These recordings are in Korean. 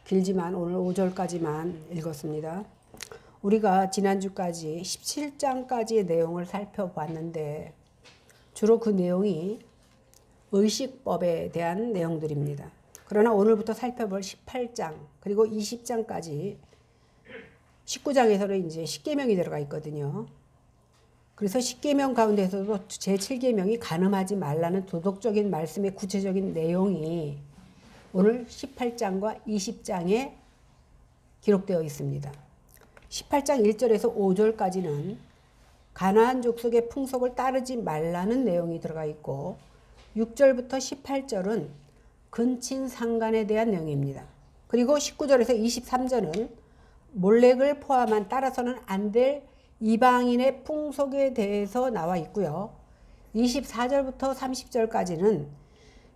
길지만 오늘 5절까지만 읽었습니다. 우리가 지난주까지 17장까지의 내용을 살펴봤는데 주로 그 내용이 의식법에 대한 내용들입니다. 그러나 오늘부터 살펴볼 18장 그리고 20장까지 19장에서는 이제 10계명이 들어가 있거든요. 그래서 10계명 가운데서도 제7계명이 간음하지 말라는 도덕적인 말씀의 구체적인 내용이 오늘 18장과 20장에 기록되어 있습니다. 18장 1절에서 5절까지는 가나안 족속의 풍속을 따르지 말라는 내용이 들어가 있고 6절부터 18절은 근친 상간에 대한 내용입니다. 그리고 19절에서 23절은 몰렉을 포함한 따라서는 안 될 이방인의 풍속에 대해서 나와 있고요. 24절부터 30절까지는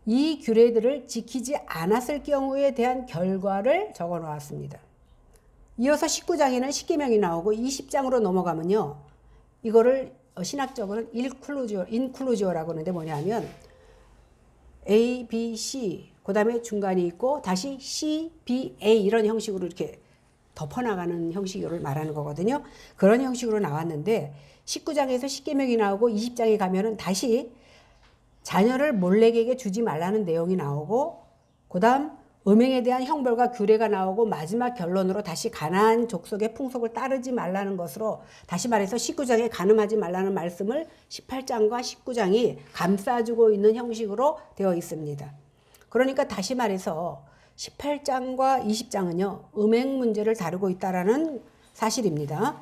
이 규례들을 지키지 않았을 경우에 대한 결과를 적어 놓았습니다. 이어서 19장에는 10계명이 나오고 20장으로 넘어가면요. 이거를 신학적으로는 인클루지오라고 하는데 뭐냐면 A, B, C 그 다음에 중간이 있고 다시 C, B, A 이런 형식으로 이렇게 덮어나가는 형식을 말하는 거거든요. 그런 형식으로 나왔는데 19장에서 10계명이 나오고 20장에 가면은 다시 자녀를 몰렉에게 주지 말라는 내용이 나오고 그 다음 음행에 대한 형벌과 규례가 나오고 마지막 결론으로 다시 가나안 족속의 풍속을 따르지 말라는 것으로 다시 말해서 19장에 간음하지 말라는 말씀을 18장과 19장이 감싸주고 있는 형식으로 되어 있습니다. 그러니까 다시 말해서 18장과 20장은요. 음행 문제를 다루고 있다라는 사실입니다.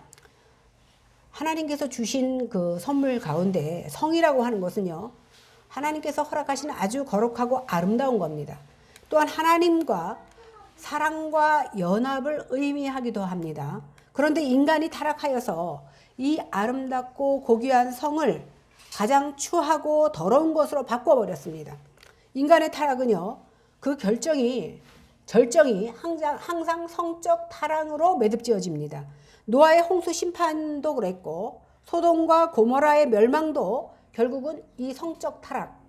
하나님께서 주신 그 선물 가운데 성이라고 하는 것은요. 하나님께서 허락하신 아주 거룩하고 아름다운 겁니다. 또한 하나님과 사랑과 연합을 의미하기도 합니다. 그런데 인간이 타락하여서 이 아름답고 고귀한 성을 가장 추하고 더러운 것으로 바꿔버렸습니다. 인간의 타락은요. 그 절정이 항상 성적 타락으로 매듭지어집니다. 노아의 홍수 심판도 그랬고 소돔과 고모라의 멸망도 결국은 이 성적 타락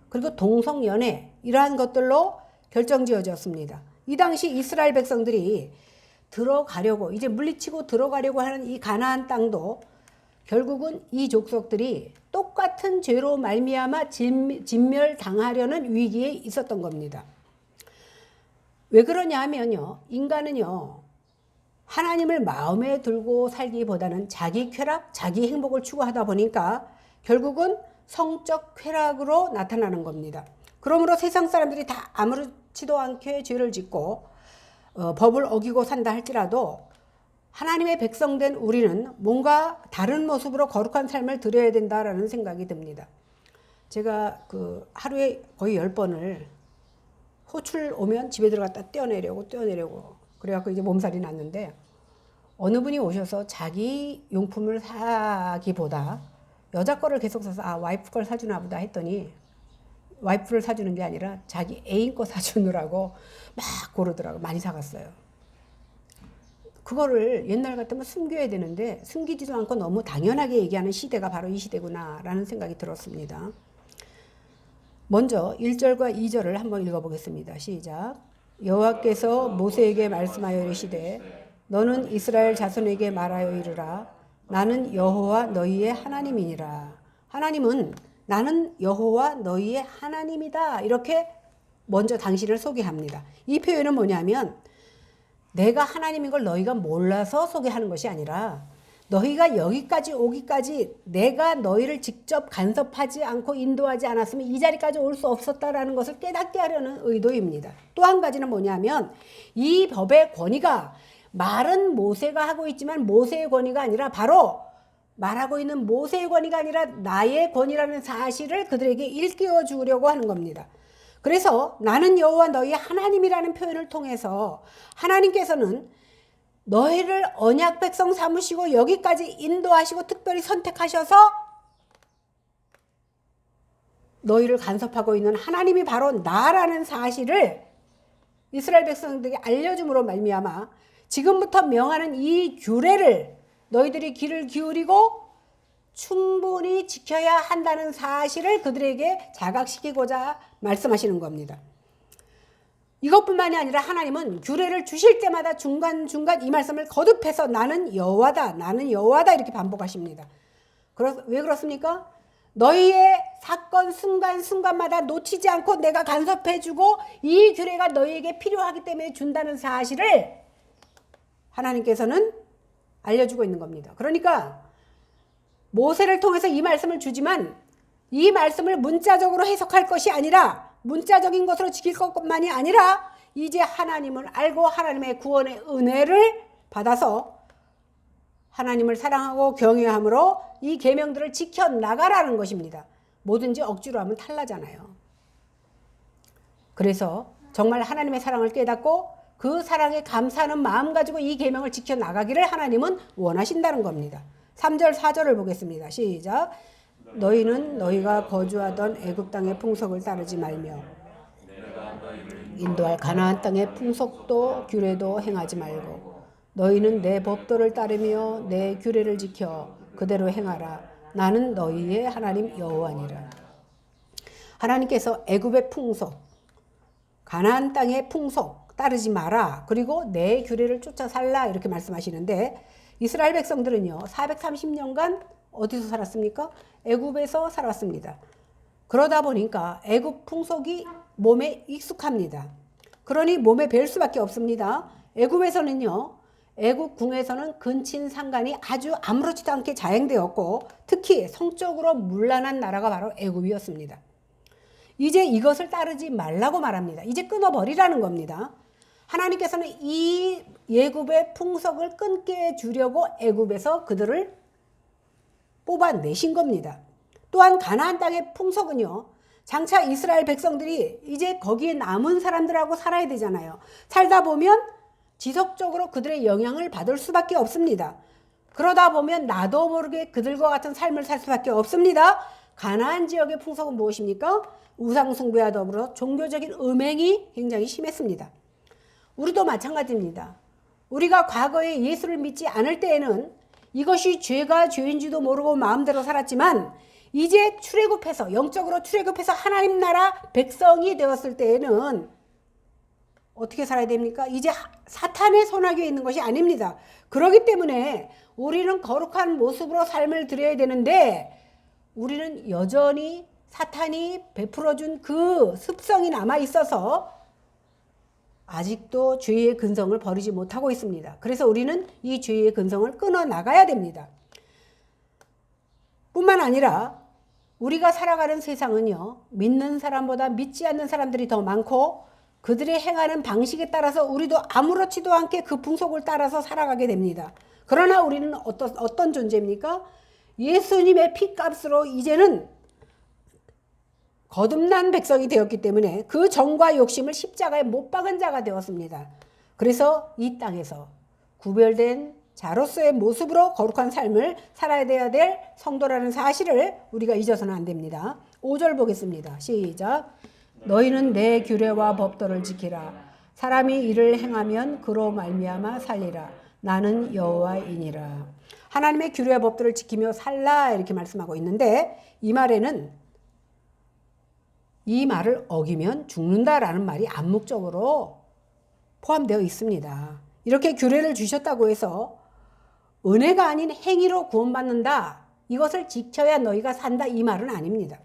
그리고 동성연애 이러한 것들로 결정지어졌습니다. 이 당시 이스라엘 백성들이 들어가려고 이제 물리치고 들어가려고 하는 이 가나안 땅도 결국은 이 족속들이 똑같은 죄로 말미암아 진멸당하려는 위기에 있었던 겁니다. 왜 그러냐 하면요. 인간은요. 하나님을 마음에 들고 살기보다는 자기 쾌락, 자기 행복을 추구하다 보니까 결국은 성적 쾌락으로 나타나는 겁니다. 그러므로 세상 사람들이 다 아무렇지도 않게 죄를 짓고 법을 어기고 산다 할지라도 하나님의 백성된 우리는 뭔가 다른 모습으로 거룩한 삶을 드려야 된다라는 생각이 듭니다. 제가 그 하루에 거의 10번을 호출 오면 집에 들어갔다 뛰어내려고 그래갖고 이제 몸살이 났는데 어느 분이 오셔서 자기 용품을 사기보다 여자 거를 계속 사서 와이프 걸 사주나 보다 했더니 와이프를 사주는 게 아니라 자기 애인 거 사주느라고 막 고르더라고. 많이 사갔어요. 그거를 옛날 같으면 숨겨야 되는데 숨기지도 않고 너무 당연하게 얘기하는 시대가 바로 이 시대구나라는 생각이 들었습니다. 먼저 1절과 2절을 한번 읽어보겠습니다. 시작. 여호와께서 모세에게 말씀하여 이르시되 너는 이스라엘 자손에게 말하여 이르라. 나는 여호와 너희의 하나님이니라. 하나님은 나는 여호와 너희의 하나님이다. 이렇게 먼저 당신을 소개합니다. 이 표현은 뭐냐면 내가 하나님인 걸 너희가 몰라서 소개하는 것이 아니라 너희가 여기까지 오기까지 내가 너희를 직접 간섭하지 않고 인도하지 않았으면 이 자리까지 올 수 없었다라는 것을 깨닫게 하려는 의도입니다. 또 한 가지는 뭐냐면 이 법의 권위가 말은 모세가 하고 있지만 모세의 권위가 아니라 바로 말하고 있는 모세의 권위가 아니라 나의 권위라는 사실을 그들에게 일깨워 주려고 하는 겁니다. 그래서 나는 여호와 너희의 하나님이라는 표현을 통해서 하나님께서는 너희를 언약 백성 삼으시고 여기까지 인도하시고 특별히 선택하셔서 너희를 간섭하고 있는 하나님이 바로 나라는 사실을 이스라엘 백성들에게 알려줌으로 말미암아 지금부터 명하는 이 규례를 너희들이 귀를 기울이고 충분히 지켜야 한다는 사실을 그들에게 자각시키고자 말씀하시는 겁니다. 이것뿐만이 아니라 하나님은 규례를 주실 때마다 중간중간 이 말씀을 거듭해서 나는 여호와다, 나는 여호와다 이렇게 반복하십니다. 왜 그렇습니까? 너희의 사건 순간순간마다 놓치지 않고 내가 간섭해주고 이 규례가 너희에게 필요하기 때문에 준다는 사실을 하나님께서는 알려주고 있는 겁니다. 그러니까 모세를 통해서 이 말씀을 주지만 이 말씀을 문자적으로 해석할 것이 아니라 문자적인 것으로 지킬 것만이 아니라 이제 하나님을 알고 하나님의 구원의 은혜를 받아서 하나님을 사랑하고 경외함으로 이 계명들을 지켜나가라는 것입니다. 뭐든지 억지로 하면 탈나잖아요. 그래서 정말 하나님의 사랑을 깨닫고 그 사랑에 감사하는 마음 가지고 이 계명을 지켜나가기를 하나님은 원하신다는 겁니다. 3절 4절을 보겠습니다. 시작. 너희는 너희가 거주하던 애굽 땅의 풍속을 따르지 말며 인도할 가나안 땅의 풍속도 규례도 행하지 말고 너희는 내 법도를 따르며 내 규례를 지켜 그대로 행하라. 나는 너희의 하나님 여호와니라. 하나님께서 애굽의 풍속, 가나안 땅의 풍속 따르지 마라. 그리고 내 규례를 쫓아 살라 이렇게 말씀하시는데 이스라엘 백성들은요 430년간 어디서 살았습니까? 애굽에서 살았습니다. 그러다 보니까 애굽 풍속이 몸에 익숙합니다. 그러니 몸에 뵐 수밖에 없습니다. 애굽에서는요, 애굽 궁에서는 근친 상간이 아주 아무렇지도 않게 자행되었고 특히 성적으로 문란한 나라가 바로 애굽이었습니다. 이제 이것을 따르지 말라고 말합니다. 이제 끊어버리라는 겁니다. 하나님께서는 이 애굽의 풍속을 끊게 주려고 애굽에서 그들을 뽑아내신 겁니다. 또한 가나안 땅의 풍속은요. 장차 이스라엘 백성들이 이제 거기에 남은 사람들하고 살아야 되잖아요. 살다 보면 지속적으로 그들의 영향을 받을 수밖에 없습니다. 그러다 보면 나도 모르게 그들과 같은 삶을 살 수밖에 없습니다. 가나안 지역의 풍속은 무엇입니까? 우상숭배와 더불어 종교적인 음행이 굉장히 심했습니다. 우리도 마찬가지입니다. 우리가 과거에 예수를 믿지 않을 때에는 이것이 죄가 죄인지도 모르고 마음대로 살았지만 이제 출애굽해서 영적으로 출애굽해서 하나님 나라 백성이 되었을 때에는 어떻게 살아야 됩니까? 이제 사탄의 손아귀에 있는 것이 아닙니다. 그렇기 때문에 우리는 거룩한 모습으로 삶을 드려야 되는데 우리는 여전히 사탄이 베풀어준 그 습성이 남아 있어서 아직도 죄의 근성을 버리지 못하고 있습니다. 그래서 우리는 이 죄의 근성을 끊어 나가야 됩니다. 뿐만 아니라 우리가 살아가는 세상은요, 믿는 사람보다 믿지 않는 사람들이 더 많고 그들의 행하는 방식에 따라서 우리도 아무렇지도 않게 그 풍속을 따라서 살아가게 됩니다. 그러나 우리는 어떤 존재입니까? 예수님의 피값으로 이제는 거듭난 백성이 되었기 때문에 그 정과 욕심을 십자가에 못 박은 자가 되었습니다. 그래서 이 땅에서 구별된 자로서의 모습으로 거룩한 삶을 살아야 될 성도라는 사실을 우리가 잊어서는 안 됩니다. 5절 보겠습니다. 시작. 너희는 내 규례와 법도를 지키라. 사람이 이를 행하면 그로 말미암아 살리라. 나는 여호와이니라. 하나님의 규례와 법도를 지키며 살라 이렇게 말씀하고 있는데 이 말에는 이 말을 어기면 죽는다라는 말이 암묵적으로 포함되어 있습니다. 이렇게 규례를 주셨다고 해서 은혜가 아닌 행위로 구원받는다. 이것을 지켜야 너희가 산다. 이 말은 아닙니다.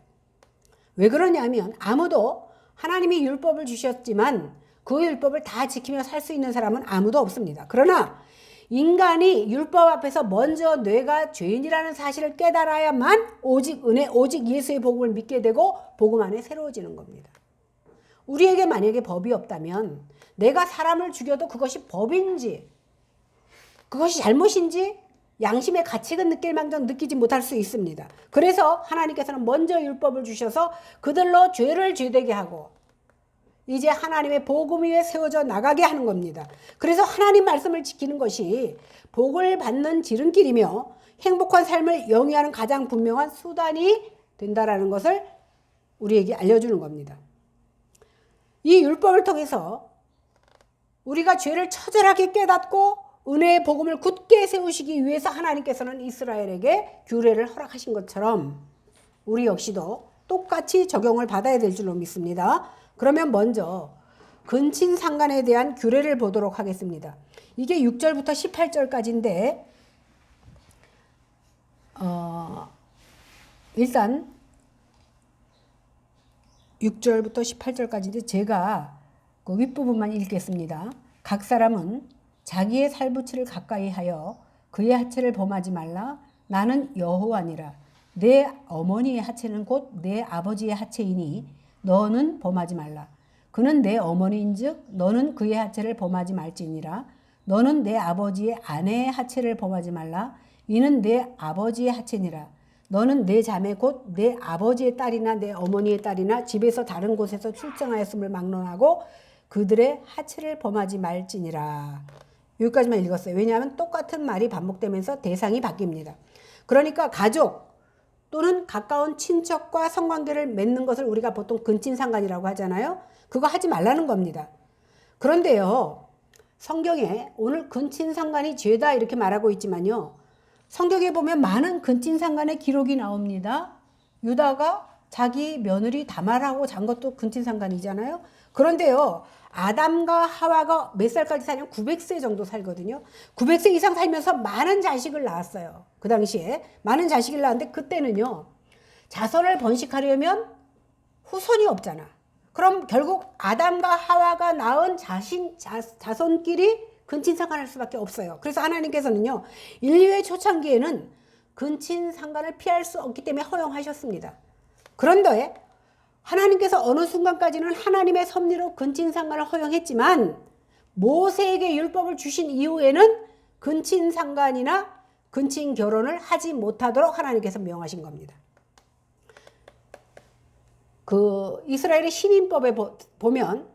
왜 그러냐면 아무도 하나님이 율법을 주셨지만 그 율법을 다 지키며 살 수 있는 사람은 아무도 없습니다. 그러나 인간이 율법 앞에서 먼저 뇌가 죄인이라는 사실을 깨달아야만 오직 은혜, 오직 예수의 복음을 믿게 되고 복음 안에 새로워지는 겁니다. 우리에게 만약에 법이 없다면 내가 사람을 죽여도 그것이 법인지 그것이 잘못인지 양심의 가책은 느낄 망정 느끼지 못할 수 있습니다. 그래서 하나님께서는 먼저 율법을 주셔서 그들로 죄를 죄되게 하고 이제 하나님의 복음 위에 세워져 나가게 하는 겁니다. 그래서 하나님 말씀을 지키는 것이 복을 받는 지름길이며 행복한 삶을 영위하는 가장 분명한 수단이 된다라는 것을 우리에게 알려주는 겁니다. 이 율법을 통해서 우리가 죄를 처절하게 깨닫고 은혜의 복음을 굳게 세우시기 위해서 하나님께서는 이스라엘에게 규례를 허락하신 것처럼 우리 역시도 똑같이 적용을 받아야 될 줄로 믿습니다. 그러면 먼저 근친상간에 대한 규례를 보도록 하겠습니다. 이게 6절부터 18절까지인데 일단 6절부터 18절까지인데 제가 그 윗부분만 읽겠습니다. 각 사람은 자기의 살부치를 가까이 하여 그의 하체를 범하지 말라. 나는 여호와니라. 내 어머니의 하체는 곧 내 아버지의 하체이니 너는 범하지 말라. 그는 내 어머니인즉 너는 그의 하체를 범하지 말지니라. 너는 내 아버지의 아내의 하체를 범하지 말라. 이는 내 아버지의 하체니라. 너는 내 자매 곧 내 아버지의 딸이나 내 어머니의 딸이나 집에서 다른 곳에서 출정하였음을 막론하고 그들의 하체를 범하지 말지니라. 여기까지만 읽었어요. 왜냐하면 똑같은 말이 반복되면서 대상이 바뀝니다. 그러니까 가족 또는 가까운 친척과 성관계를 맺는 것을 우리가 보통 근친상간이라고 하잖아요. 그거 하지 말라는 겁니다. 그런데요, 성경에 오늘 근친상간이 죄다 이렇게 말하고 있지만요, 성경에 보면 많은 근친상간의 기록이 나옵니다. 유다가 자기 며느리 다말하고 잔 것도 근친상간이잖아요. 그런데요, 아담과 하와가 몇 살까지 살냐면 900세 정도 살거든요. 900세 이상 살면서 많은 자식을 낳았어요. 그 당시에 많은 자식을 낳았는데 그때는요, 자손을 번식하려면 후손이 없잖아. 그럼 결국 아담과 하와가 낳은 자손끼리 근친상간할 수밖에 없어요. 그래서 하나님께서는요, 인류의 초창기에는 근친상간을 피할 수 없기 때문에 허용하셨습니다. 그런데 하나님께서 어느 순간까지는 하나님의 섭리로 근친상간을 허용했지만 모세에게 율법을 주신 이후에는 근친상간이나 근친결혼을 하지 못하도록 하나님께서 명하신 겁니다. 그 이스라엘의 시민법에 보면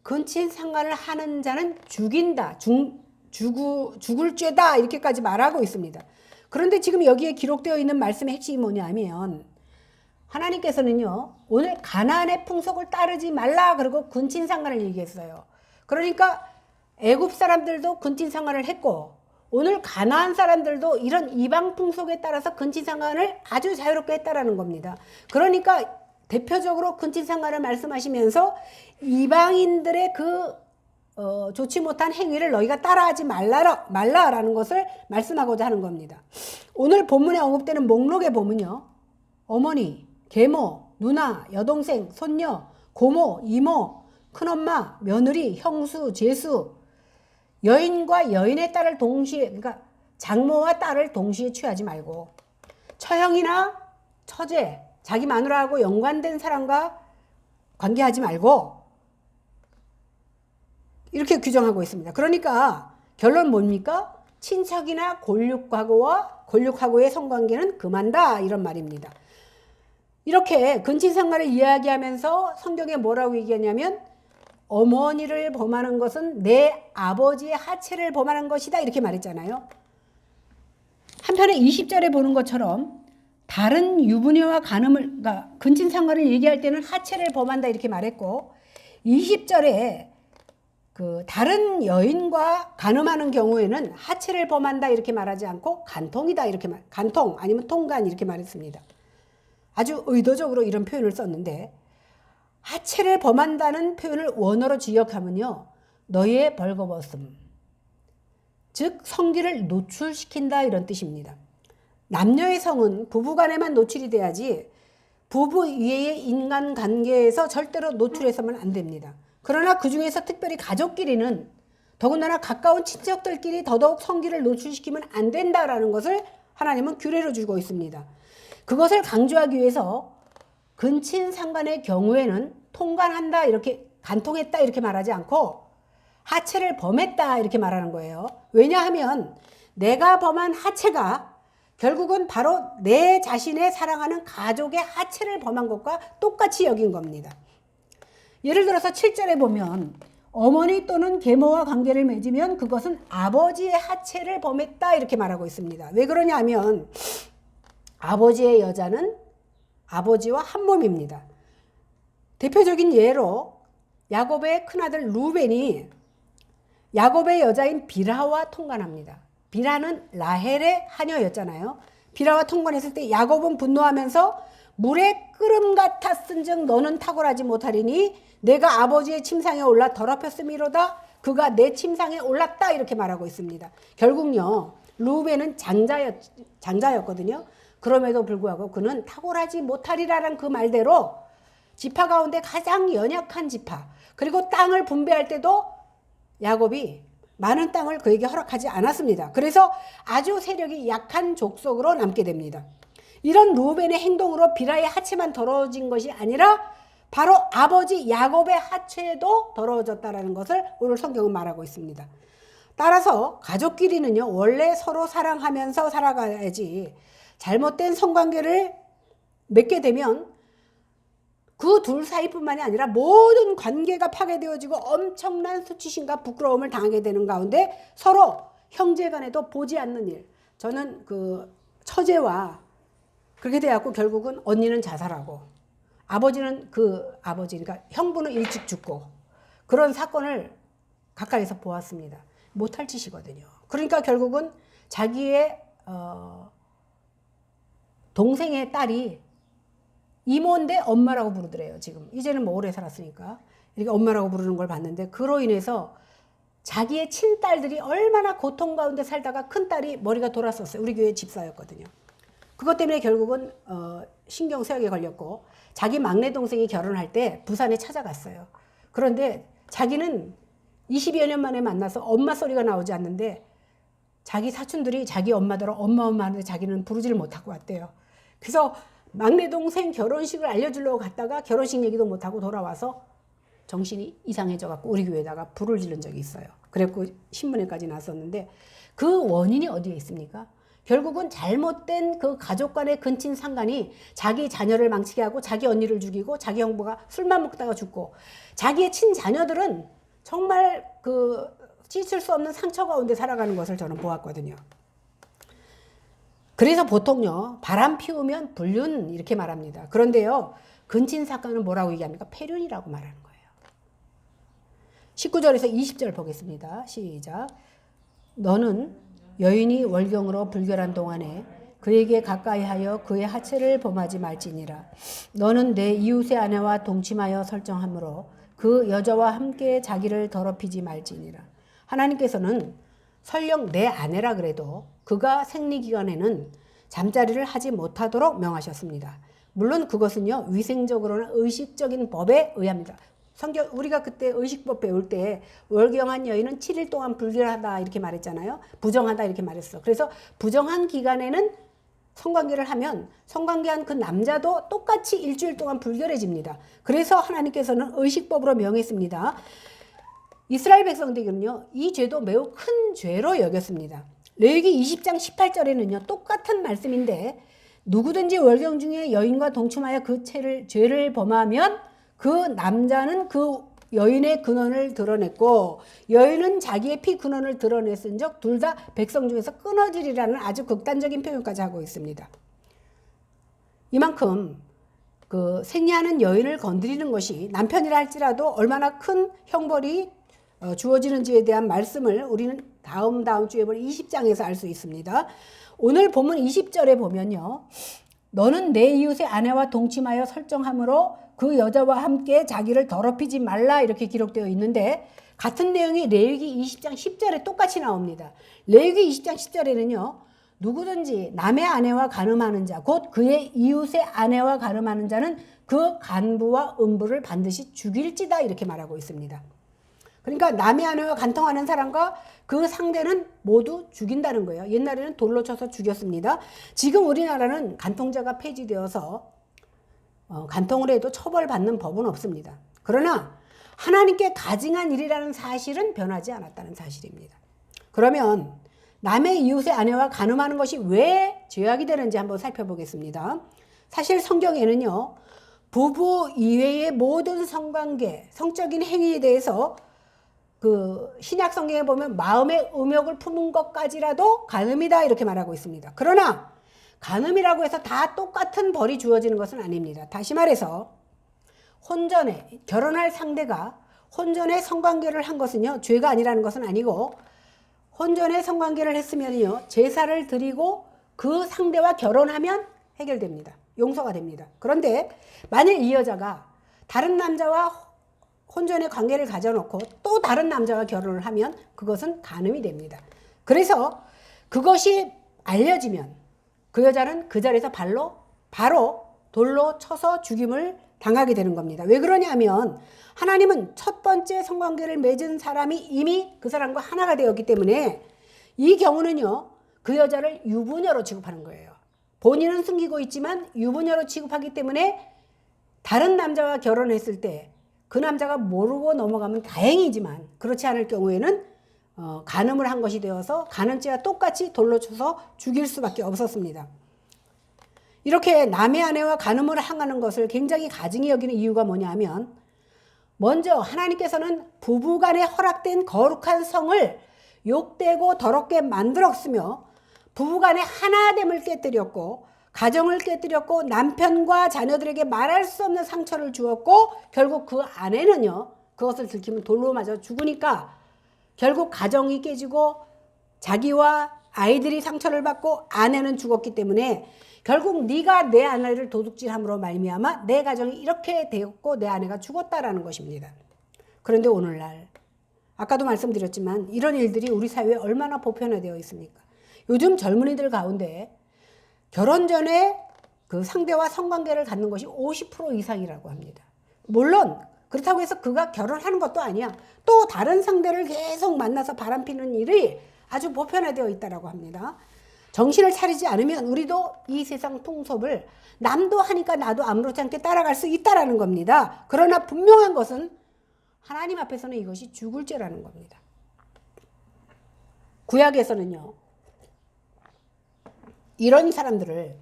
근친상간을 하는 자는 죽인다, 죽을 죄다 이렇게까지 말하고 있습니다. 그런데 지금 여기에 기록되어 있는 말씀의 핵심이 뭐냐면 하나님께서는요, 오늘 가나안의 풍속을 따르지 말라 그러고 근친상간을 얘기했어요. 그러니까 애굽 사람들도 근친상간을 했고 오늘 가나안 사람들도 이런 이방 풍속에 따라서 근친상간을 아주 자유롭게 했다라는 겁니다. 그러니까 대표적으로 근친상간을 말씀하시면서 이방인들의 좋지 못한 행위를 너희가 따라하지 말라라는 것을 말씀하고자 하는 겁니다. 오늘 본문에 언급되는 목록에 보면요, 어머니, 계모, 누나, 여동생, 손녀, 고모, 이모, 큰엄마, 며느리, 형수, 제수, 여인과 여인의 딸을 동시에, 그러니까 장모와 딸을 동시에 취하지 말고 처형이나 처제, 자기 마누라하고 연관된 사람과 관계하지 말고 이렇게 규정하고 있습니다. 그러니까 결론 뭡니까? 친척이나 골육하고의 성관계는 금한다 이런 말입니다. 이렇게 근친상간을 이야기하면서 성경에 뭐라고 얘기하냐면 어머니를 범하는 것은 내 아버지의 하체를 범하는 것이다 이렇게 말했잖아요. 한편에 20절에 보는 것처럼 다른 유부녀와 그러니까 근친상간을 얘기할 때는 하체를 범한다 이렇게 말했고 20절에 그 다른 여인과 간음하는 경우에는 하체를 범한다 이렇게 말하지 않고 간통이다 이렇게 간통 아니면 통간 이렇게 말했습니다. 아주 의도적으로 이런 표현을 썼는데 하체를 범한다는 표현을 원어로 지역하면요, 너희의 벌거벗음, 즉 성기를 노출시킨다 이런 뜻입니다. 남녀의 성은 부부간에만 노출이 돼야지 부부 이외의 인간관계에서 절대로 노출해서는 안 됩니다. 그러나 그 중에서 특별히 가족끼리는 더군다나 가까운 친척들끼리 더더욱 성기를 노출시키면 안 된다라는 것을 하나님은 규례로 주고 있습니다. 그것을 강조하기 위해서 근친상간의 경우에는 통간한다 이렇게 간통했다 이렇게 말하지 않고 하체를 범했다 이렇게 말하는 거예요. 왜냐하면 내가 범한 하체가 결국은 바로 내 자신의 사랑하는 가족의 하체를 범한 것과 똑같이 여긴 겁니다. 예를 들어서 7절에 보면 어머니 또는 계모와 관계를 맺으면 그것은 아버지의 하체를 범했다 이렇게 말하고 있습니다. 왜 그러냐면 아버지의 여자는 아버지와 한 몸입니다. 대표적인 예로 야곱의 큰아들 루벤이 야곱의 여자인 비라와 통관합니다. 비라는 라헬의 하녀였잖아요. 비라와 통관했을 때 야곱은 분노하면서 물에 끓음 같았은즉 너는 탁월하지 못하리니 내가 아버지의 침상에 올라 더럽혔음이로다. 그가 내 침상에 올랐다. 이렇게 말하고 있습니다. 결국요, 르우벤은 장자였거든요. 그럼에도 불구하고 그는 탁월하지 못하리라는 그 말대로 지파 가운데 가장 연약한 지파, 그리고 땅을 분배할 때도 야곱이 많은 땅을 그에게 허락하지 않았습니다. 그래서 아주 세력이 약한 족속으로 남게 됩니다. 이런 르우벤의 행동으로 비라의 하체만 더러워진 것이 아니라 바로 아버지 야곱의 하체도 더러워졌다는 것을 오늘 성경은 말하고 있습니다. 따라서 가족끼리는요, 원래 서로 사랑하면서 살아가야지 잘못된 성관계를 맺게 되면 그 둘 사이뿐만이 아니라 모든 관계가 파괴되어지고 엄청난 수치심과 부끄러움을 당하게 되는 가운데 서로 형제간에도 보지 않는 일. 저는 그 처제와 그렇게 돼갖고 결국은 언니는 자살하고 그러니까 형부는 일찍 죽고 그런 사건을 가까이서 보았습니다. 못할 짓이거든요. 그러니까 결국은 자기의 동생의 딸이 이모인데 엄마라고 부르더래요. 지금 이제는 뭐 오래 살았으니까 이렇게 엄마라고 부르는 걸 봤는데, 그로 인해서 자기의 친딸들이 얼마나 고통 가운데 살다가 큰딸이 머리가 돌았었어요. 우리 교회 집사였거든요. 그것 때문에 결국은 신경쇠약에 걸렸고, 자기 막내 동생이 결혼할 때 부산에 찾아갔어요. 그런데 자기는 20여 년 만에 만나서 엄마 소리가 나오지 않는데 자기 사촌들이 자기 엄마더러 엄마 하는데 자기는 부르지를 못하고 왔대요. 그래서 막내 동생 결혼식을 알려주려고 갔다가 결혼식 얘기도 못하고 돌아와서 정신이 이상해져 갖고 우리 교회에다가 불을 지른 적이 있어요. 그랬고 신문에까지 났었는데, 그 원인이 어디에 있습니까? 결국은 잘못된 그 가족 간의 근친 상간이 자기 자녀를 망치게 하고 자기 언니를 죽이고 자기 형부가 술만 먹다가 죽고, 자기의 친자녀들은 정말 그 씻을 수 없는 상처 가운데 살아가는 것을 저는 보았거든요. 그래서 보통요, 바람 피우면 불륜 이렇게 말합니다. 그런데요, 근친 사건은 뭐라고 얘기합니까? 폐륜이라고 말하는 거예요. 19절에서 20절 보겠습니다. 시작. 너는 여인이 월경으로 불결한 동안에 그에게 가까이하여 그의 하체를 범하지 말지니라. 너는 내 이웃의 아내와 동침하여 설정하므로 그 여자와 함께 자기를 더럽히지 말지니라. 하나님께서는 설령 내 아내라 그래도 그가 생리기간에는 잠자리를 하지 못하도록 명하셨습니다. 물론 그것은요, 위생적으로는 의식적인 법에 의합니다. 성경, 우리가 그때 의식법 배울 때 월경한 여인은 7일 동안 불결하다 이렇게 말했잖아요. 부정하다 이렇게 말했어. 그래서 부정한 기간에는 성관계를 하면 성관계한 그 남자도 똑같이 일주일 동안 불결해집니다. 그래서 하나님께서는 의식법으로 명했습니다. 이스라엘 백성들은요, 이 죄도 매우 큰 죄로 여겼습니다. 레위기 20장 18절에는요, 똑같은 말씀인데 누구든지 월경 중에 여인과 동침하여 그 죄를 범하면 그 남자는 그 여인의 근원을 드러냈고 여인은 자기의 피 근원을 드러냈은즉 둘 다 백성 중에서 끊어지리라는 아주 극단적인 표현까지 하고 있습니다. 이만큼 그 생리하는 여인을 건드리는 것이 남편이라 할지라도 얼마나 큰 형벌이 주어지는지에 대한 말씀을 우리는 다음 주에 볼 20장에서 알 수 있습니다. 오늘 본문 20절에 보면요, 너는 내 이웃의 아내와 동침하여 설정함으로 그 여자와 함께 자기를 더럽히지 말라 이렇게 기록되어 있는데, 같은 내용이 레위기 20장 10절에 똑같이 나옵니다. 레위기 20장 10절에는요, 누구든지 남의 아내와 간음하는 자, 곧 그의 이웃의 아내와 간음하는 자는 그 간부와 음부를 반드시 죽일지다 이렇게 말하고 있습니다. 그러니까 남의 아내와 간통하는 사람과 그 상대는 모두 죽인다는 거예요. 옛날에는 돌로 쳐서 죽였습니다. 지금 우리나라는 간통죄가 폐지되어서 간통을 해도 처벌받는 법은 없습니다. 그러나 하나님께 가증한 일이라는 사실은 변하지 않았다는 사실입니다. 그러면 남의 이웃의 아내와 간음하는 것이 왜 죄악이 되는지 한번 살펴보겠습니다. 사실 성경에는요, 부부 이외의 모든 성관계, 성적인 행위에 대해서 그 신약 성경에 보면 마음의 음욕을 품은 것까지라도 간음이다 이렇게 말하고 있습니다. 그러나 간음이라고 해서 다 똑같은 벌이 주어지는 것은 아닙니다. 다시 말해서 혼전에 결혼할 상대가 혼전에 성관계를 한 것은요, 죄가 아니라는 것은 아니고, 혼전에 성관계를 했으면요, 제사를 드리고 그 상대와 결혼하면 해결됩니다. 용서가 됩니다. 그런데 만일 이 여자가 다른 남자와 혼전의 관계를 가져놓고 또 다른 남자와 결혼을 하면 그것은 간음이 됩니다. 그래서 그것이 알려지면 그 여자는 그 자리에서 바로 돌로 쳐서 죽임을 당하게 되는 겁니다. 왜 그러냐면 하나님은 첫 번째 성관계를 맺은 사람이 이미 그 사람과 하나가 되었기 때문에 이 경우는요, 그 여자를 유부녀로 취급하는 거예요. 본인은 숨기고 있지만 유부녀로 취급하기 때문에 다른 남자와 결혼했을 때 그 남자가 모르고 넘어가면 다행이지만 그렇지 않을 경우에는 간음을 한 것이 되어서 간음죄와 똑같이 돌로 쳐서 죽일 수밖에 없었습니다. 이렇게 남의 아내와 간음을 행하는 것을 굉장히 가증히 여기는 이유가 뭐냐면 먼저 하나님께서는 부부간에 허락된 거룩한 성을 욕되고 더럽게 만들었으며 부부간의 하나됨을 깨뜨렸고 가정을 깨뜨렸고 남편과 자녀들에게 말할 수 없는 상처를 주었고 결국 그 아내는요, 그것을 들키면 돌로 맞아 죽으니까 결국 가정이 깨지고 자기와 아이들이 상처를 받고 아내는 죽었기 때문에 결국 네가 내 아내를 도둑질함으로 말미암아 내 가정이 이렇게 되었고 내 아내가 죽었다라는 것입니다. 그런데 오늘날 아까도 말씀드렸지만 이런 일들이 우리 사회에 얼마나 보편화되어 있습니까? 요즘 젊은이들 가운데 결혼 전에 그 상대와 성관계를 갖는 것이 50% 이상이라고 합니다. 물론 그렇다고 해서 그가 결혼하는 것도 아니야. 또 다른 상대를 계속 만나서 바람피는 일이 아주 보편화되어 있다고 합니다. 정신을 차리지 않으면 우리도 이 세상 풍속을 남도 하니까 나도 아무렇지 않게 따라갈 수 있다라는 겁니다. 그러나 분명한 것은 하나님 앞에서는 이것이 죽을 죄라는 겁니다. 구약에서는요, 이런 사람들의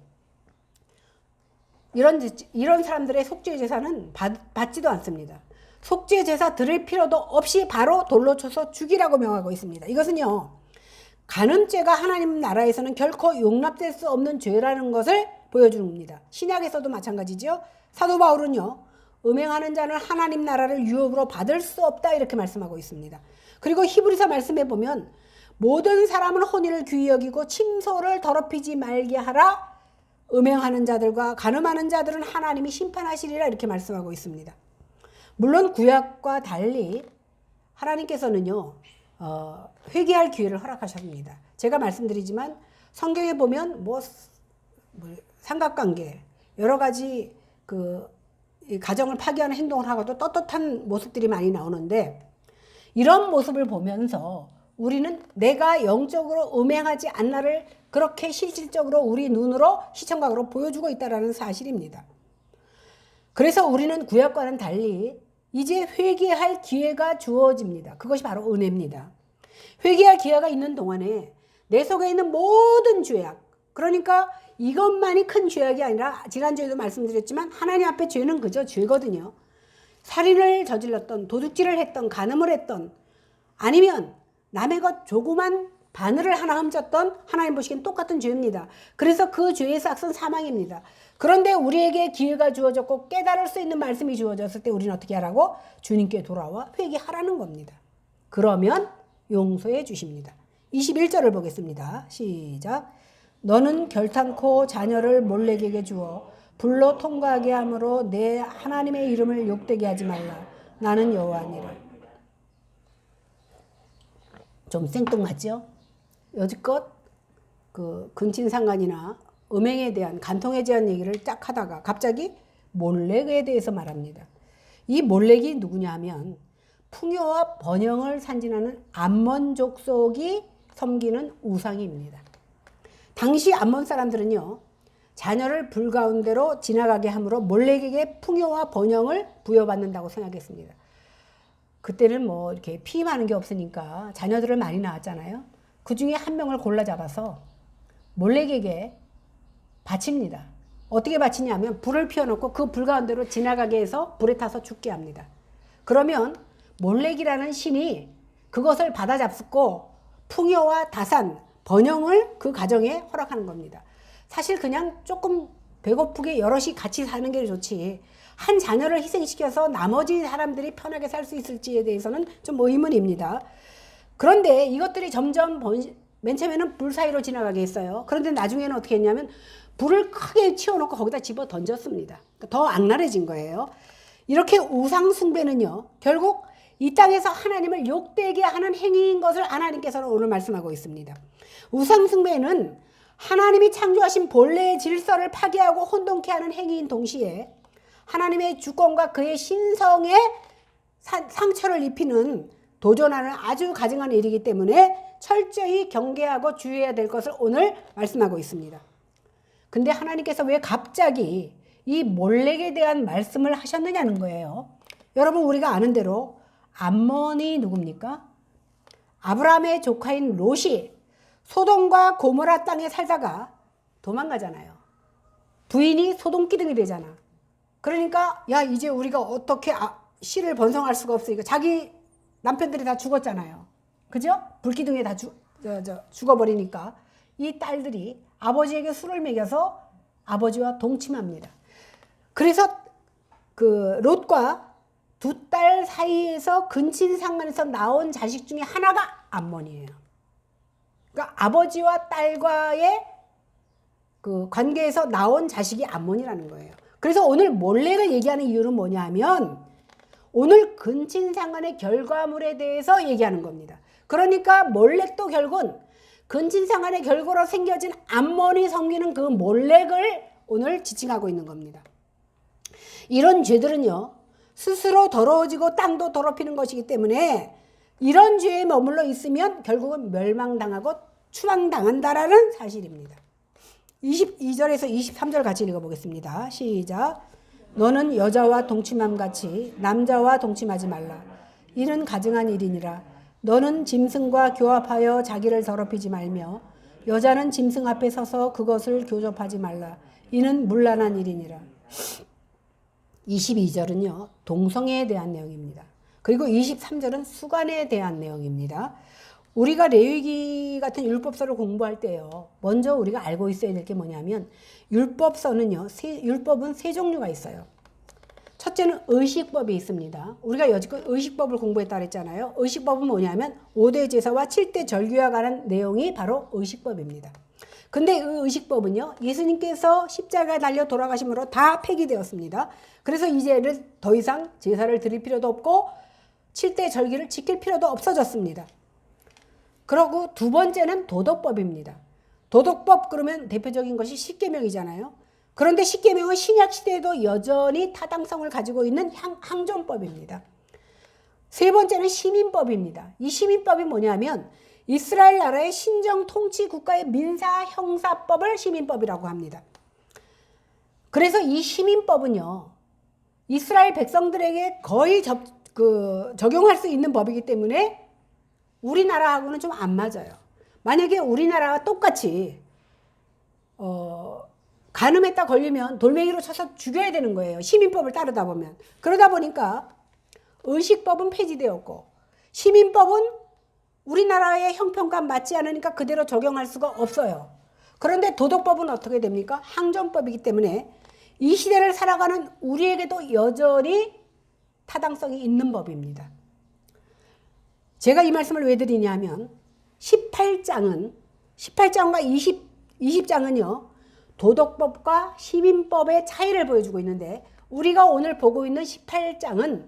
속죄 제사는 받지도 않습니다. 속죄 제사 드릴 필요도 없이 바로 돌로 쳐서 죽이라고 명하고 있습니다. 이것은요, 간음죄가 하나님 나라에서는 결코 용납될 수 없는 죄라는 것을 보여주는 겁니다. 신약에서도 마찬가지죠. 사도 바울은요, 음행하는 자는 하나님 나라를 유업으로 받을 수 없다 이렇게 말씀하고 있습니다. 그리고 히브리서 말씀에 보면 모든 사람은 혼인을 귀히 여기고 침소를 더럽히지 말게 하라. 음행하는 자들과 간음하는 자들은 하나님이 심판하시리라 이렇게 말씀하고 있습니다. 물론 구약과 달리 하나님께서는요, 회개할 기회를 허락하셨습니다. 제가 말씀드리지만 성경에 보면 삼각관계 여러 가지 가정을 파괴하는 행동을 하고도 떳떳한 모습들이 많이 나오는데 이런 모습을 보면서 우리는 내가 영적으로 음행하지 않나를 그렇게 실질적으로 우리 눈으로 시청각으로 보여주고 있다는 사실입니다. 그래서 우리는 구약과는 달리 이제 회개할 기회가 주어집니다. 그것이 바로 은혜입니다. 회개할 기회가 있는 동안에 내 속에 있는 모든 죄악, 그러니까 이것만이 큰 죄악이 아니라 지난주에도 말씀드렸지만 하나님 앞에 죄는 그저 죄거든요. 살인을 저질렀던, 도둑질을 했던, 간음을 했던, 아니면 남의 것 조그만 바늘을 하나 훔쳤던 하나님 보시기엔 똑같은 죄입니다. 그래서 그 죄의 삭은 사망입니다. 그런데 우리에게 기회가 주어졌고 깨달을 수 있는 말씀이 주어졌을 때 우리는 어떻게 하라고? 주님께 돌아와 회개하라는 겁니다. 그러면 용서해 주십니다. 21절을 보겠습니다. 시작. 너는 결탄코 자녀를 몰렉에게 주어 불로 통과하게 함으로 내 하나님의 이름을 욕되게 하지 말라. 나는 여호와니라. 좀 생뚱맞죠? 여지껏 그 근친상간이나 음행에 대한 간통에 대한 얘기를 딱 하다가 갑자기 몰렉에 대해서 말합니다. 이 몰렉이 누구냐 하면 풍요와 번영을 산진하는 암몬 족속이 섬기는 우상입니다. 당시 암몬 사람들은요, 자녀를 불 가운데로 지나가게 함으로 몰렉에게 풍요와 번영을 부여받는다고 생각했습니다. 그때는 이렇게 피임하는 게 없으니까 자녀들을 많이 낳았잖아요. 그 중에 한 명을 골라 잡아서 몰렉에게 바칩니다. 어떻게 바치냐면 불을 피워놓고 그 불 가운데로 지나가게 해서 불에 타서 죽게 합니다. 그러면 몰렉이라는 신이 그것을 받아 잡수고 풍요와 다산, 번영을 그 가정에 허락하는 겁니다. 사실 그냥 조금 배고프게 여럿이 같이 사는 게 좋지, 한 자녀를 희생시켜서 나머지 사람들이 편하게 살 수 있을지에 대해서는 좀 의문입니다. 그런데 이것들이 점점 맨 처음에는 불 사이로 지나가게 했어요. 그런데 나중에는 어떻게 했냐면 불을 크게 치워놓고 거기다 집어 던졌습니다. 더 악랄해진 거예요. 이렇게 우상 숭배는요, 결국 이 땅에서 하나님을 욕되게 하는 행위인 것을 하나님께서는 오늘 말씀하고 있습니다. 우상 숭배는 하나님이 창조하신 본래의 질서를 파괴하고 혼돈케 하는 행위인 동시에 하나님의 주권과 그의 신성에 상처를 입히는 도전하는 아주 가증한 일이기 때문에 철저히 경계하고 주의해야 될 것을 오늘 말씀하고 있습니다. 근데 하나님께서 왜 갑자기 이 몰렉에 대한 말씀을 하셨느냐는 거예요. 여러분, 우리가 아는 대로 암몬이 누굽니까? 아브라함의 조카인 롯이 소돔과 고모라 땅에 살다가 도망가잖아요. 부인이 소돔 기둥이 되잖아. 그러니까 야, 이제 우리가 어떻게 씨를 번성할 수가 없으니까 자기 남편들이 다 죽었잖아요. 그죠? 불기둥에 다 죽어버리니까 이 딸들이 아버지에게 술을 먹여서 아버지와 동침합니다. 그래서 그 롯과 두 딸 사이에서 근친상간에서 나온 자식 중에 하나가 암몬이에요. 그러니까 아버지와 딸과의 그 관계에서 나온 자식이 암몬이라는 거예요. 그래서 오늘 몰렉을 얘기하는 이유는 뭐냐면 오늘 근친상간의 결과물에 대해서 얘기하는 겁니다. 그러니까 몰렉도 결국은 근친상간의 결과로 생겨진 암몬이 섬기는 그 몰렉을 오늘 지칭하고 있는 겁니다. 이런 죄들은요, 스스로 더러워지고 땅도 더럽히는 것이기 때문에 이런 죄에 머물러 있으면 결국은 멸망당하고 추방당한다라는 사실입니다. 22절에서 23절 같이 읽어보겠습니다. 시작. 너는 여자와 동침함같이 남자와 동침하지 말라. 이는 가증한 일이니라. 너는 짐승과 교합하여 자기를 더럽히지 말며 여자는 짐승 앞에 서서 그것을 교접하지 말라. 이는 문란한 일이니라. 22절은요, 동성애에 대한 내용입니다. 그리고 23절은 수간에 대한 내용입니다. 우리가 레위기 같은 율법서를 공부할 때요, 먼저 우리가 알고 있어야 될 게 뭐냐면 율법서는요, 율법은 세 종류가 있어요. 첫째는 의식법이 있습니다. 우리가 여지껏 의식법을 공부했다 그랬잖아요. 의식법은 뭐냐면 5대 제사와 7대 절기와 관한 내용이 바로 의식법입니다. 근데 이 의식법은요, 예수님께서 십자가에 달려 돌아가심으로 다 폐기되었습니다. 그래서 이제는 더 이상 제사를 드릴 필요도 없고 7대 절기를 지킬 필요도 없어졌습니다. 그리고 두 번째는 도덕법입니다. 도덕법 그러면 대표적인 것이 십계명이잖아요. 그런데 십계명은 신약 시대에도 여전히 타당성을 가지고 있는 항존법입니다. 세 번째는 시민법입니다. 이 시민법이 뭐냐면 이스라엘 나라의 신정 통치 국가의 민사 형사법을 시민법이라고 합니다. 그래서 이 시민법은요, 이스라엘 백성들에게 거의 적용할 수 있는 법이기 때문에 우리나라하고는 좀 안 맞아요. 만약에 우리나라와 똑같이 간음했다 걸리면 돌멩이로 쳐서 죽여야 되는 거예요. 시민법을 따르다 보면. 그러다 보니까 의식법은 폐지되었고 시민법은 우리나라의 형평과 맞지 않으니까 그대로 적용할 수가 없어요. 그런데 도덕법은 어떻게 됩니까? 항존법이기 때문에 이 시대를 살아가는 우리에게도 여전히 타당성이 있는 법입니다. 제가 이 말씀을 왜 드리냐면 18장과 20장은요. 도덕법과 시민법의 차이를 보여주고 있는데 우리가 오늘 보고 있는 18장은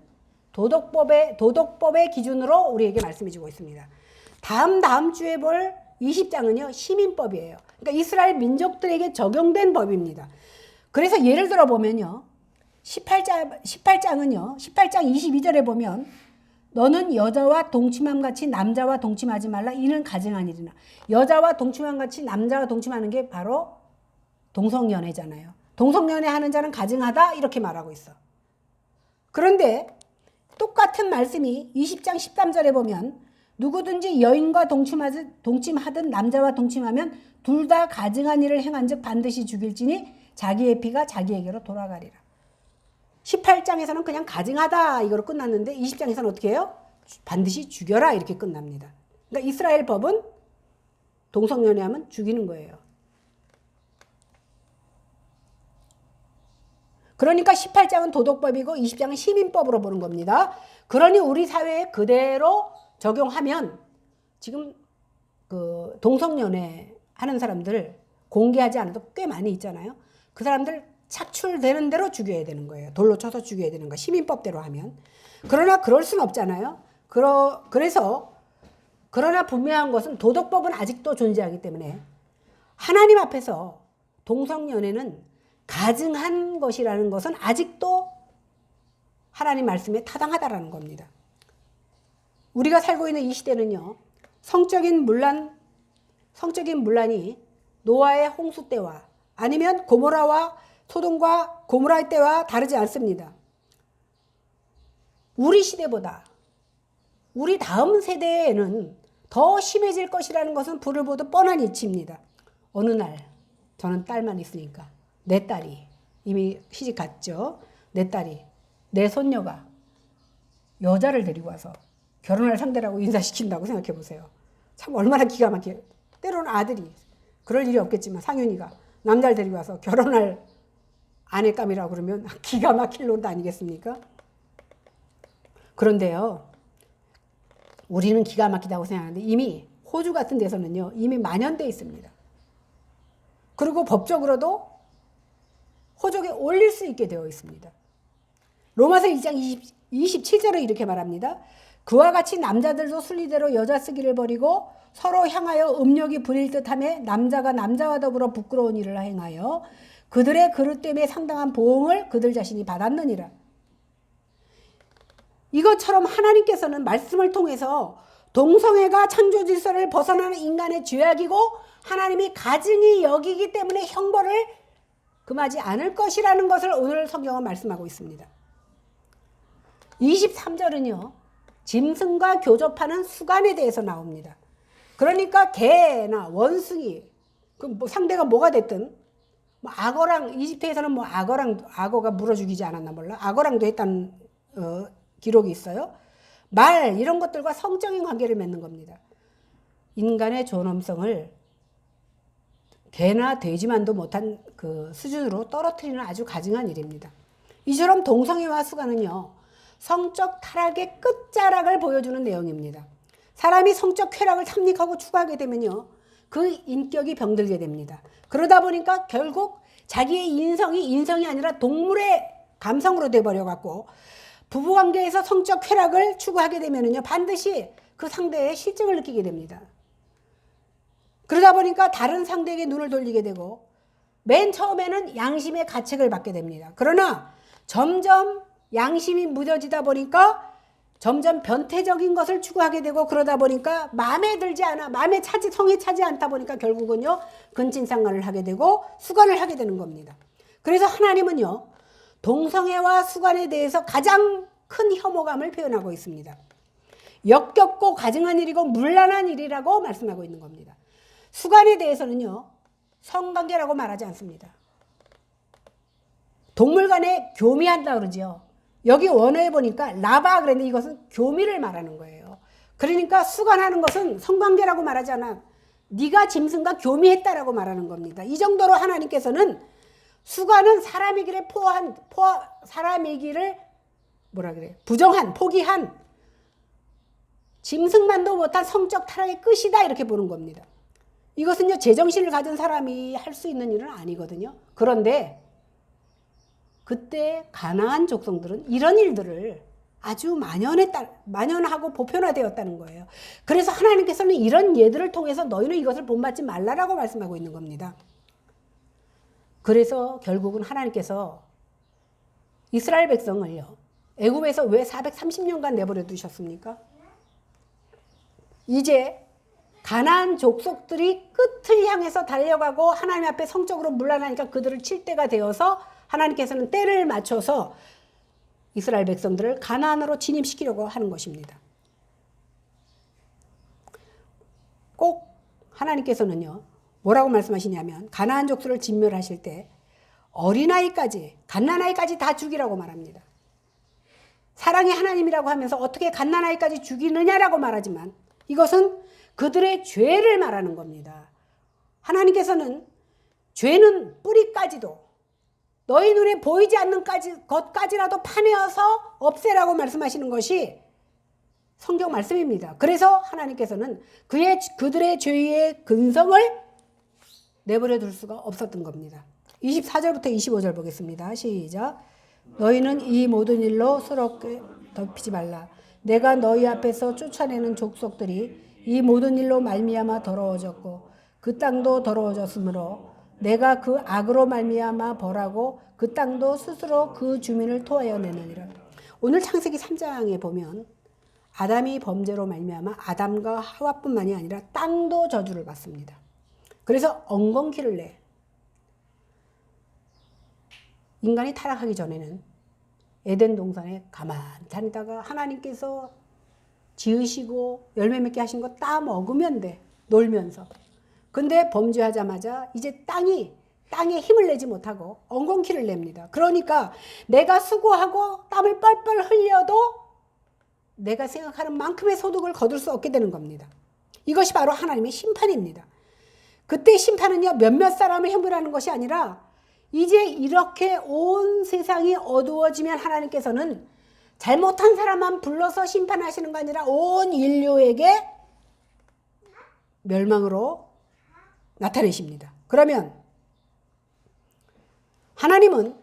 도덕법의 기준으로 우리에게 말씀해주고 있습니다. 다음 주에 볼 20장은요. 시민법이에요. 그러니까 이스라엘 민족들에게 적용된 법입니다. 그래서 예를 들어 보면요. 18장은요. 18장 22절에 보면 너는 여자와 동침함 같이 남자와 동침하지 말라. 이는 가증한 일이나. 여자와 동침함 같이 남자와 동침하는 게 바로 동성연애잖아요. 동성연애 하는 자는 가증하다 이렇게 말하고 있어. 그런데 똑같은 말씀이 20장 13절에 보면 누구든지 여인과 동침하든 남자와 동침하면 둘 다 가증한 일을 행한 즉 반드시 죽일지니 자기의 피가 자기에게로 돌아가리라. 18장에서는 그냥 가증하다 이거로 끝났는데 20장에서는 어떻게 해요? 반드시 죽여라 이렇게 끝납니다. 그러니까 이스라엘 법은 동성연애하면 죽이는 거예요. 그러니까 18장은 도덕법이고 20장은 시민법으로 보는 겁니다. 그러니 우리 사회에 그대로 적용하면 지금 동성연애 하는 사람들 공개하지 않아도 꽤 많이 있잖아요. 그 사람들 착출되는 대로 죽여야 되는 거예요. 돌로 쳐서 죽여야 되는 거. 시민법대로 하면. 그러나 그럴 순 없잖아요. 그래서 그러나 분명한 것은 도덕법은 아직도 존재하기 때문에 하나님 앞에서 동성연애는 가증한 것이라는 것은 아직도 하나님 말씀에 타당하다라는 겁니다. 우리가 살고 있는 이 시대는요. 성적인 문란이 노아의 홍수 때와 아니면 고모라와 소돔과 고모라의 때와 다르지 않습니다. 우리 시대보다 우리 다음 세대에는 더 심해질 것이라는 것은 불을 보듯 뻔한 이치입니다. 어느 날 저는 딸만 있으니까 내 딸이 이미 시집 갔죠. 내 딸이 내 손녀가 여자를 데리고 와서 결혼할 상대라고 인사시킨다고 생각해 보세요. 참 얼마나 기가 막혀. 때로는 아들이 그럴 일이 없겠지만 상윤이가 남자를 데리고 와서 결혼할 아내감이라고 그러면 기가 막힐 노릇 아니겠습니까? 그런데요. 우리는 기가 막히다고 생각하는데 이미 호주 같은 데서는요. 이미 만연돼 있습니다. 그리고 법적으로도 호적에 올릴 수 있게 되어 있습니다. 로마서 1장 27절에 이렇게 말합니다. 그와 같이 남자들도 순리대로 여자 쓰기를 버리고 서로 향하여 음욕이 부릴 듯하며 남자가 남자와 더불어 부끄러운 일을 행하여 그들의 그릇 때문에 상당한 보응을 그들 자신이 받았느니라. 이것처럼 하나님께서는 말씀을 통해서 동성애가 창조 질서를 벗어나는 인간의 죄악이고 하나님이 가증히 여기기 때문에 형벌을 금하지 않을 것이라는 것을 오늘 성경은 말씀하고 있습니다. 23절은요. 짐승과 교접하는 수간에 대해서 나옵니다. 그러니까 개나 원숭이 그 상대가 뭐가 됐든 악어랑 이집트에서는 악어가 물어 죽이지 않았나 몰라. 악어랑도 했다는 기록이 있어요. 말 이런 것들과 성적인 관계를 맺는 겁니다. 인간의 존엄성을 개나 돼지만도 못한 그 수준으로 떨어뜨리는 아주 가증한 일입니다. 이처럼 동성애와 수간은요. 성적 타락의 끝자락을 보여주는 내용입니다. 사람이 성적 쾌락을 탐닉하고 추구하게 되면요. 그 인격이 병들게 됩니다. 그러다 보니까 결국 자기의 인성이 아니라 동물의 감성으로 돼버려갖고 부부관계에서 성적 쾌락을 추구하게 되면요. 반드시 그 상대의 실증을 느끼게 됩니다. 그러다 보니까 다른 상대에게 눈을 돌리게 되고 맨 처음에는 양심의 가책을 받게 됩니다. 그러나 점점 양심이 무뎌지다 보니까 점점 변태적인 것을 추구하게 되고 그러다 보니까 마음에 들지 않아 성에 차지 않다 보니까 결국은요 근친상간을 하게 되고 수간을 하게 되는 겁니다. 그래서 하나님은요 동성애와 수간에 대해서 가장 큰 혐오감을 표현하고 있습니다. 역겹고 가증한 일이고 문란한 일이라고 말씀하고 있는 겁니다. 수간에 대해서는요 성관계라고 말하지 않습니다. 동물 간에 교미한다 그러죠. 여기 원어에 보니까 라바 그랬는데 이것은 교미를 말하는 거예요. 그러니까 수간하는 것은 성관계라고 말하지 않아. 네가 짐승과 교미했다라고 말하는 겁니다. 이 정도로 하나님께서는 수간은 사람이기를 포기한 짐승만도 못한 성적 타락의 끝이다 이렇게 보는 겁니다. 이것은요 제정신을 가진 사람이 할 수 있는 일은 아니거든요. 그런데 그때 가나안 족속들은 이런 일들을 아주 만연하고 보편화되었다는 거예요. 그래서 하나님께서는 이런 예들을 통해서 너희는 이것을 본받지 말라라고 말씀하고 있는 겁니다. 그래서 결국은 하나님께서 이스라엘 백성을요 애굽에서 왜 430년간 내버려 두셨습니까? 이제 가나안 족속들이 끝을 향해서 달려가고 하나님 앞에 성적으로 문란하니까 그들을 칠 때가 되어서 하나님께서는 때를 맞춰서 이스라엘 백성들을 가나안으로 진입시키려고 하는 것입니다. 꼭 하나님께서는요 뭐라고 말씀하시냐면 가나안 족속을 진멸하실 때 어린아이까지 갓난아이까지 다 죽이라고 말합니다. 사랑의 하나님이라고 하면서 어떻게 갓난아이까지 죽이느냐라고 말하지만 이것은 그들의 죄를 말하는 겁니다. 하나님께서는 죄는 뿌리까지도 너희 눈에 보이지 않는 것까지라도 파내어서 없애라고 말씀하시는 것이 성경 말씀입니다. 그래서 하나님께서는 그들의 죄의 근성을 내버려 둘 수가 없었던 겁니다. 24절부터 25절 보겠습니다. 시작. 너희는 이 모든 일로 서럽게 덮이지 말라. 내가 너희 앞에서 쫓아내는 족속들이 이 모든 일로 말미암아 더러워졌고 그 땅도 더러워졌으므로 내가 그 악으로 말미암아 벌하고 그 땅도 스스로 그 주민을 토하여 내느니라. 오늘 창세기 3장에 보면 아담이 범죄로 말미암아 아담과 하와뿐만이 아니라 땅도 저주를 받습니다. 그래서 엉겅퀴를 내. 인간이 타락하기 전에는 에덴 동산에 가만히 다니다가 하나님께서 지으시고 열매 맺게 하신 거 따 먹으면 돼. 놀면서. 근데 범죄하자마자 이제 땅에 힘을 내지 못하고 엉겅퀴를 냅니다. 그러니까 내가 수고하고 땀을 뻘뻘 흘려도 내가 생각하는 만큼의 소득을 거둘 수 없게 되는 겁니다. 이것이 바로 하나님의 심판입니다. 그때 심판은요, 몇몇 사람을 형벌하는 것이 아니라 이제 이렇게 온 세상이 어두워지면 하나님께서는 잘못한 사람만 불러서 심판하시는 거 아니라 온 인류에게 멸망으로 나타내십니다. 그러면 하나님은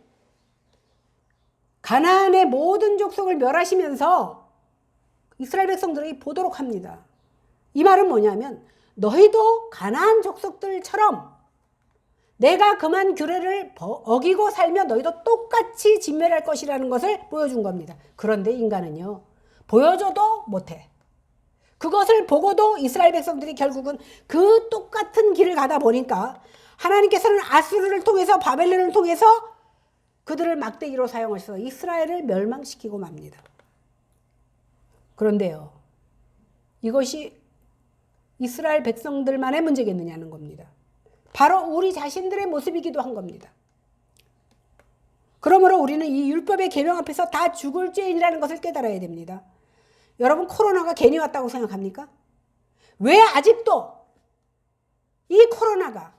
가나안의 모든 족속을 멸하시면서 이스라엘 백성들이 보도록 합니다. 이 말은 뭐냐면 너희도 가나안 족속들처럼 내가 금한 규례를 어기고 살면 너희도 똑같이 진멸할 것이라는 것을 보여준 겁니다. 그런데 인간은요, 보여줘도 못해. 그것을 보고도 이스라엘 백성들이 결국은 그 똑같은 길을 가다 보니까 하나님께서는 아수르를 통해서 바벨론을 통해서 그들을 막대기로 사용하셔서 이스라엘을 멸망시키고 맙니다. 그런데요, 이것이 이스라엘 백성들만의 문제겠느냐는 겁니다. 바로 우리 자신들의 모습이기도 한 겁니다. 그러므로 우리는 이 율법의 계명 앞에서 다 죽을 죄인이라는 것을 깨달아야 됩니다. 여러분, 코로나가 괜히 왔다고 생각합니까? 왜 아직도 이 코로나가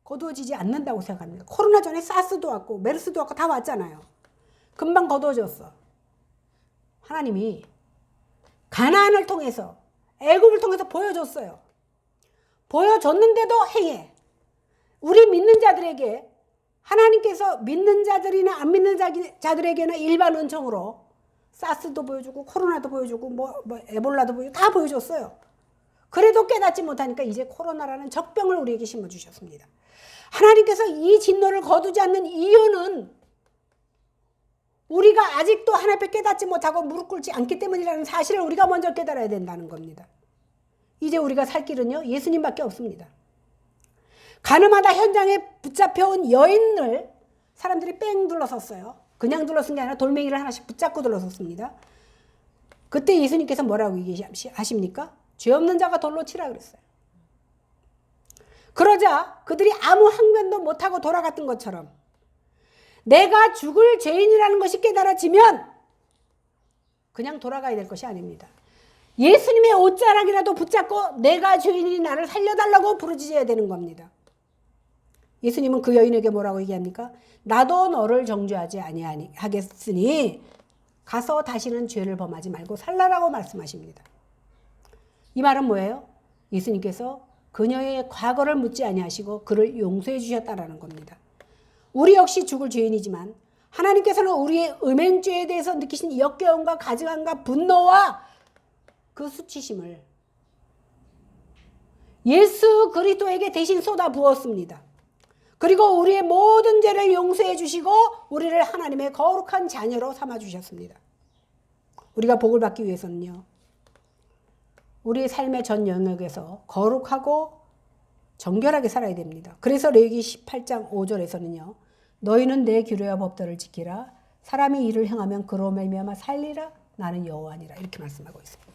거두어지지 않는다고 생각합니까? 코로나 전에 사스도 왔고 메르스도 왔고 다 왔잖아요. 금방 거두어졌어. 하나님이 가나안을 통해서 애굽을 통해서 보여줬어요. 보여줬는데도 행해. 우리 믿는 자들에게 하나님께서 믿는 자들이나 안 믿는 자들에게는 일반 은총으로 사스도 보여주고 코로나도 보여주고 뭐 에볼라도 보여주고 다 보여줬어요. 그래도 깨닫지 못하니까 이제 코로나라는 적병을 우리에게 심어주셨습니다. 하나님께서 이 진노를 거두지 않는 이유는 우리가 아직도 하나님 앞에 깨닫지 못하고 무릎 꿇지 않기 때문이라는 사실을 우리가 먼저 깨달아야 된다는 겁니다. 이제 우리가 살 길은요, 예수님밖에 없습니다. 가늠하다 현장에 붙잡혀온 여인을 사람들이 뺑 둘러섰어요. 그냥 둘러쓴 게 아니라 돌멩이를 하나씩 붙잡고 둘러섰습니다. 그때 예수님께서 뭐라고 얘기하십니까? 죄 없는 자가 돌로 치라 그랬어요. 그러자 그들이 아무 항변도 못하고 돌아갔던 것처럼 내가 죽을 죄인이라는 것이 깨달아지면 그냥 돌아가야 될 것이 아닙니다. 예수님의 옷자락이라도 붙잡고 내가 죄인이 나를 살려달라고 부르짖어야 되는 겁니다. 예수님은 그 여인에게 뭐라고 얘기합니까? 나도 너를 정죄하지 아니하겠으니 가서 다시는 죄를 범하지 말고 살라라고 말씀하십니다. 이 말은 뭐예요? 예수님께서 그녀의 과거를 묻지 아니하시고 그를 용서해 주셨다라는 겁니다. 우리 역시 죽을 죄인이지만 하나님께서는 우리의 음행죄에 대해서 느끼신 역겨움과 가증함과 분노와 그 수치심을 예수 그리스도에게 대신 쏟아 부었습니다. 그리고 우리의 모든 죄를 용서해 주시고 우리를 하나님의 거룩한 자녀로 삼아 주셨습니다. 우리가 복을 받기 위해서는요, 우리의 삶의 전 영역에서 거룩하고 정결하게 살아야 됩니다. 그래서 레위기 18장 5절에서는요, 너희는 내 규례와 법도를 지키라. 사람이 이를 행하면 그로 말미암아 살리라. 나는 여호와니라. 이렇게 말씀하고 있습니다.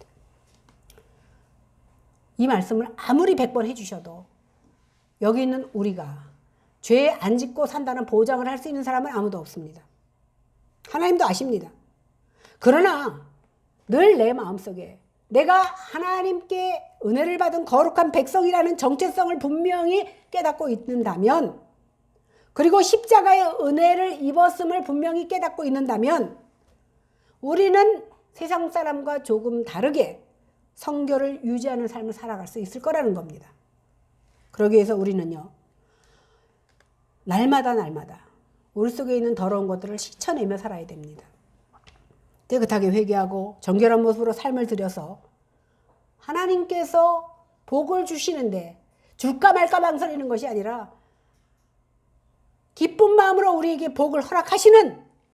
이 말씀을 아무리 100번 해주셔도 여기 있는 우리가 죄 안 짓고 산다는 보장을 할 수 있는 사람은 아무도 없습니다. 하나님도 아십니다. 그러나 늘 내 마음속에 내가 하나님께 은혜를 받은 거룩한 백성이라는 정체성을 분명히 깨닫고 있는다면, 그리고 십자가의 은혜를 입었음을 분명히 깨닫고 있는다면 우리는 세상 사람과 조금 다르게 성결을 유지하는 삶을 살아갈 수 있을 거라는 겁니다. 그러기 위해서 우리는요, 날마다 우리 속에 있는 더러운 것들을 씻어내며 살아야 됩니다. 깨끗하게 회개하고 정결한 모습으로 삶을 들여서 하나님께서 복을 주시는데 줄까 말까 망설이는 것이 아니라 기쁜 마음으로 우리에게 복을 허락하시는